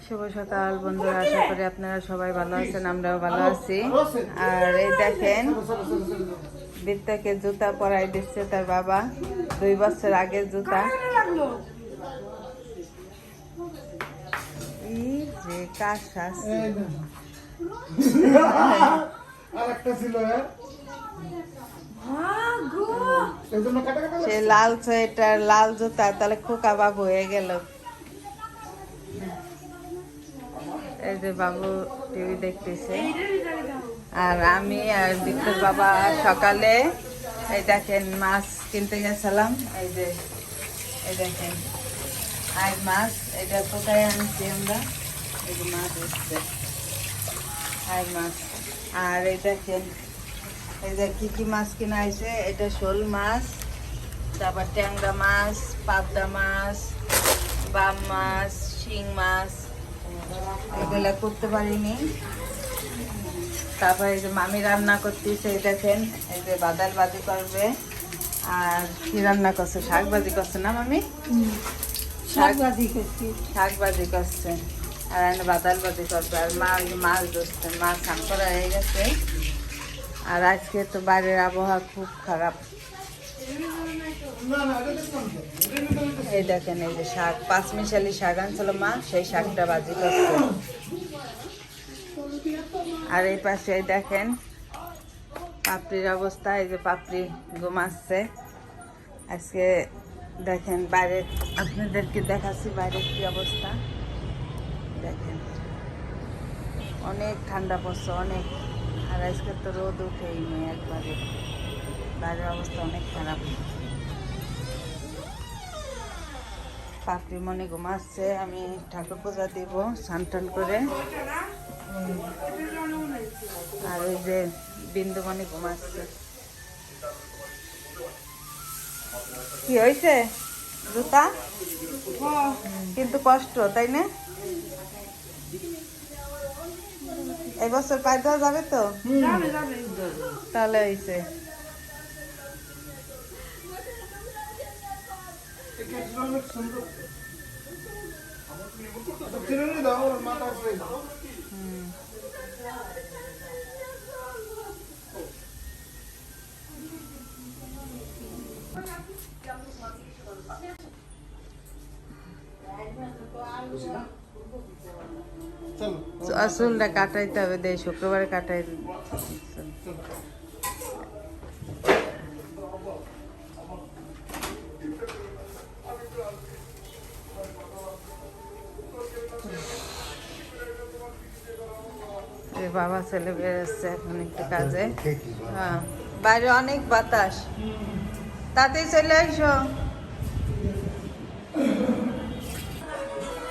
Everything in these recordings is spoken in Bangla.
শুভ সকাল বন্ধুরা, আশা করি আপনারা সবাই ভালো আছেন, আমরাও ভালো আছি। আর এই দেখেন বিত্তাকে জুতা পরাই দিচ্ছে তার বাবা, 2 বছর আগের জুতা। এই যে কাশ আছে সে লাল সোয়েটার লাল জুতা, তাহলে খোকা বাবু হয়ে গেল। এই যে বাবু টিভি দেখতেছে, আর আমি আর বিক্রম বাবা সকালে এই দেখেন মাছ কিনতে গেছিলাম। এই যে এই দেখেন আর মাছ, এটা কোথায় আনছি আমরা, এই যে মাছ এসছে আর মাছ। আর এই দেখেন এই যে কি কি মাছ কিনা হয়েছে, এটা শোল মাছ, তারপর ট্যাংরা মাছ, পাবদা মাছ, বাম মাছ, শিং মাছ, এগুলা করতে পারিনি। তারপর এই যে মামি রান্না করতেছে, এই দেখেন এই যে বাদাল ভাজি করবে। আর কি রান্না করছে, শাক ভাজি করছে না মামি? শাক ভাজি করছে, আর বাদাল ভাজি করবে। আর মা ওই মাছ ধরছে, মাছ স্নান করা হয়ে গেছে। আর আজকে তো বাইরের আবহাওয়া খুব খারাপ। এই দেখেন এই যে শাক, 5 মিশালি শাক আনছিল মা, সেই শাকটা ভাজি করছে। আর এই পাশে দেখেন পাপড়ির অবস্থা, এই যে পাপড়ি ঘুমাচ্ছে। আজকে দেখেন বাইরে, আপনাদেরকে দেখাচ্ছি বাইরের কি অবস্থা। দেখেন অনেক ঠান্ডা পড়ছে অনেক, আর আজকে তো রোদ উঠেই নেই একবারে, বাইরের অবস্থা অনেক খারাপ। পাপড়ি মনে ঘুমাচ্ছে, আমি ঠাকুর পূজা দিব স্নান টান করে। আর ওই যে বিন্দু মনে ঘুমাচ্ছে। কি হয়েছে জুতা? কিন্তু কষ্ট, তাই না? এবছর পায়ে দেওয়া যাবে তো? তাহলে হয়েছে। চুলটা কাটাইতে হবে, দেয় শুক্রবারে কাটাই। বাবা ছেলে বেরোচ্ছে এখন একটু কাজে। হ্যাঁ, বাইরে অনেক বাতাস, তাতেই চলে আসো।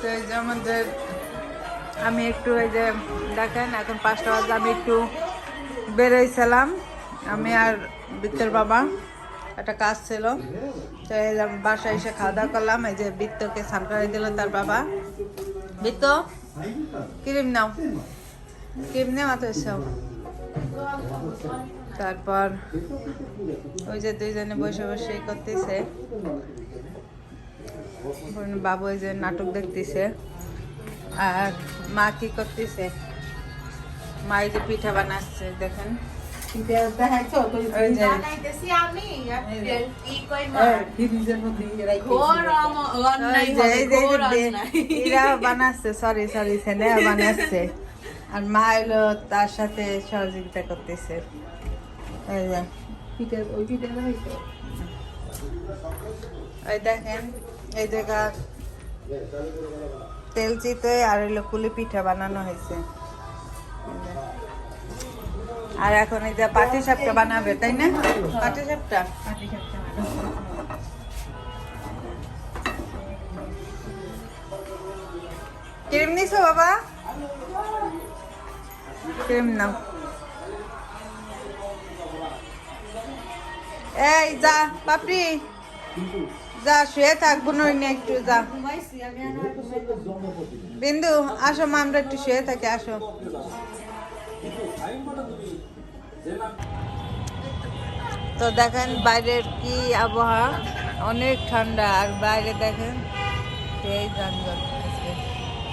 তো এই যে আমাদের, আমি একটু এই যে দেখেন এখন 5টা বাজে, আমি একটু বেরোইছিলাম, আমি আর বৃত্তের বাবা, একটা কাজ ছিল। তো বাসায় এসে খাওয়া দাওয়া করলাম। এই যে বৃত্তকে স্নান করে দিল তার বাবা। বৃত্ত ক্রিম নাও, ক্রিম নিয়ে মাথা এসব। তারপর ওই যে দুইজনে বসে বসে করতেছে, বাবু ওই যে নাটক দেখতেছে। আর মা কি করতেছে, মা এই যে পিঠা বানাচ্ছে দেখেন। বানাচ্ছে, সরি ছেলে বানাচ্ছে, আর মা এলো তার সাথে সহযোগিতা করতেছে। ওই দেখেন এই জায়গা তেল চিতই আর হইলো কুলি পিঠা বানানো হয়েছে। আর এখন এই যে পাটি সাপটা বানাবে, তাই না? পাটি সাপটা ক্রিম নিছো বাবা? ক্রিম নাও। এই যা পাপড়ি, যা শুয়ে থাকবো না একটু, যা বিন্দু আসো মা, আমরা একটু শুয়ে থাকি, আসো। তো দেখেন বাইরের কি আবহাওয়া, অনেক ঠান্ডা। আর বাইরে দেখেন এই যানজট, আজকে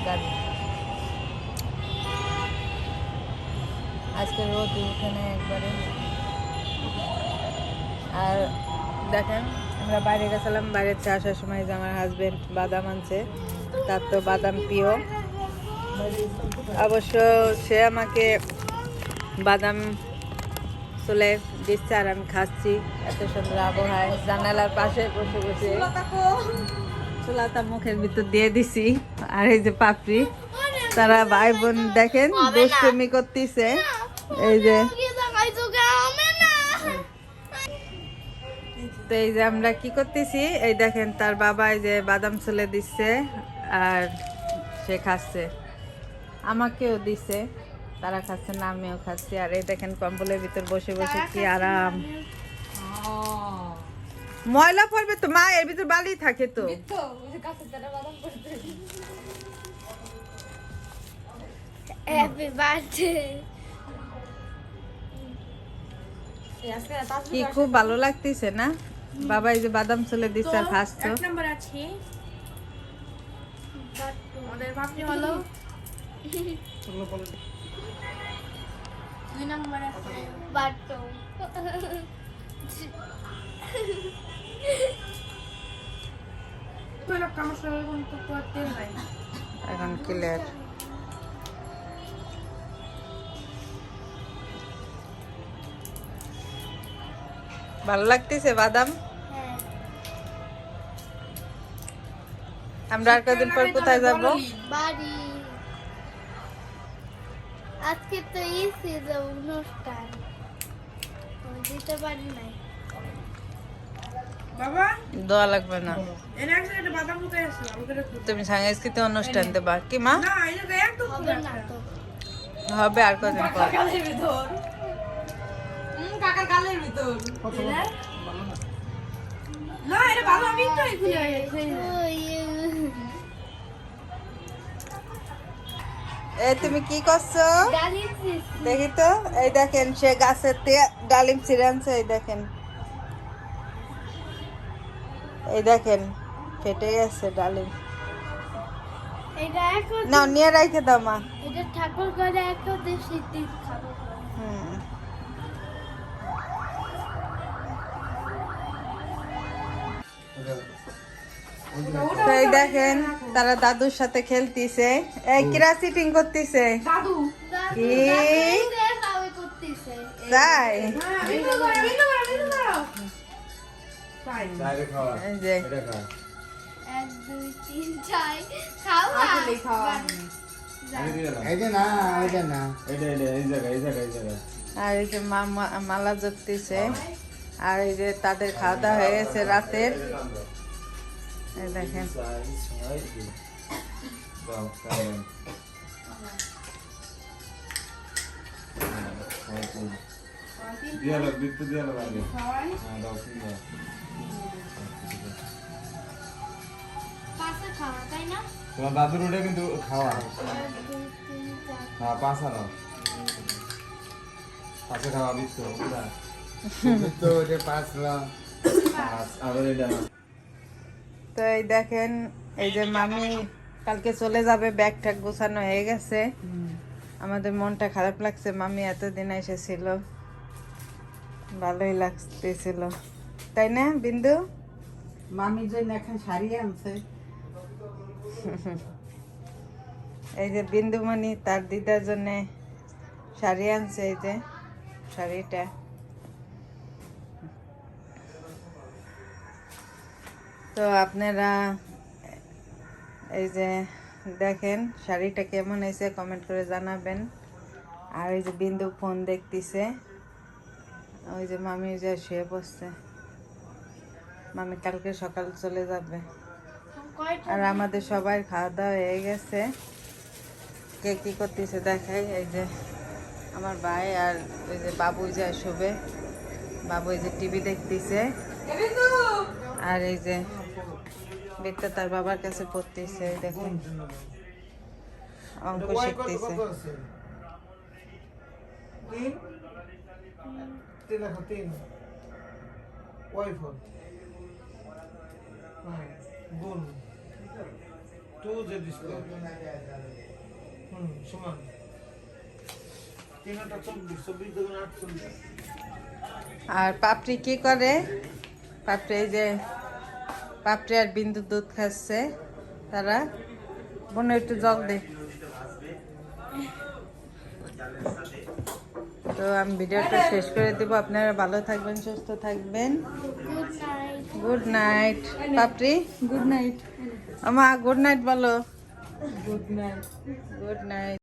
গাড়ি আজকে রোদ উঠে না একবারে। আর দেখেন আমরা বাইরে গেছিলাম, বাইরে থেকে আসার সময় যে আমার হাজবেন্ড বাদাম আনছে, তার তো বাদাম প্রিয়। অবশ্য সে আমাকে বাদাম চলে দিচ্ছে আর আমি খাচ্ছি এত সুন্দর আবহাওয়ায় জানালার পাশে বসে বসে। চুলাটা মুখের ভিতর দিয়ে দিছি। আর এই যে পাপড়ি, তারা ভাই বোন দেখেন দুষ্টুমি করতেছে। এই যে তো এই যে আমরা কি করতেছি, এই দেখেন তার বাবা এই যে বাদাম চলে দিচ্ছে আর সে খাচ্ছে, আমাকেও দিছে, তারা খাচ্ছে না আমিও খাচ্ছি। আর এই দেখেন কম্বলের ভিতর বসে বসে কি আরাম। ময়লা পড়বে তো মা, এর ভিতর বালি থাকে তো। Happy birthday. কি খুব ভালো লাগতেছে না বাবা, এই যে বাদাম চলে দিচ্ছে আর খাচ্ছে। এক নাম্বার আছে আমাদের ভাবনি হলো, দুই নাম্বার আছে বাট্টো। তোরা কামড় সবাই তো করতে হয় এখন ক্লিয়ার। ভালো লাগতেছে বাদাম। আমরা আর কদিন পর কোথায় যাব? বাড়ি। আজকে তো ইসে যে অনুষ্ঠান দিতে পারি নাই বাবা। দোয়া লাগবে না, এর এক সাইডে বাদাম লুকাই আছে, আমাদের তুমি সাংস্কৃতিক অনুষ্ঠান দেবা কি মা? না এটা এক তো হবে না তো, হবে আর কদিন পর। গালের ভিতর কাকার গালের ভিতর না, এটা ভালো। আমি একটু খুলে গেছে। এ তুমি কি করছো ডালিম দেখি তো। এই দেখেন সে গাছের থেকে ডালিম ছিঁড়ে আনছে, এই দেখেন, এই দেখেন ফেটে গেছে ডালিম। এটা এখন না নিয়ে রাখে দাও মা। এটা ঠাকুর ঘরে একটা দেশি দিন খাবো। হুম। তো এই দেখেন তারা দাদুর সাথে খেলতিছে, এই কিরা চিটিং করতেছে দাদু কি খাওয়া করতেছে। তাই। বিন্দু করো তাই এই যে 1 2 3 4 খাওয়া আর এই যে মালা জপতেছে। আর এই যে তাদের খাওয়া দাওয়া হয়ে গেছে রাতের। এই দেখেন পাশে খাওয়া তাই না? তোমার দাদুর ওটা কিন্তু খাওয়া 1 2 3 4 হ্যাঁ পাঁচা নাও পাঁচা খাওয়া বিত্ত তো এই দেখেন এই যে মামি কালকে চলে যাবে, ব্যাগ ট্যাগ গোছানো হয়ে গেছে। আমাদের মনটা খারাপ লাগছে, মামি এতদিন এসেছিল, ভালোই লাগতেছিল তাই না বিন্দু? মামি জন্য এখন শাড়ি আনছে। এই যে বিন্দুমণি তার দিদার জন্য শাড়ি আনছে, এই যে শাড়িটা। তো আপনারা এই যে দেখেন শাড়িটা কেমন হয়েছে কমেন্ট করে জানাবেন। আর এই যে বিন্দু ফোন দেখতেছে, ওই যে মামি যে শুয়ে বসছে, মামি কালকে সকাল চলে যাবে। আর আমাদের সবাই খাওয়া দাওয়া হয়ে গেছে। কে কি করতেছে দেখাই, এই যে আমার ভাই আর ওই যে বাবু যায় শোবে, বাবু এই যে টিভি দেখতেছে। আর এই যে বিদ্যা তার বাবার কাছে পড়তেছে, এই দেখেন অঙ্ক শিখতেছে। আর পাপড়ি কি করে? পাপড়ি এই যে পাপড়ি আর বিন্দু দুধ খাচ্ছে তারা। বোন একটু জল দে। তো আমি ভিডিওটা শেষ করে দেবো। আপনারা ভালো থাকবেন, সুস্থ থাকবেন। Good night. Good night. Papri good night. আমা গুড নাইট বলো। Good night. Good night.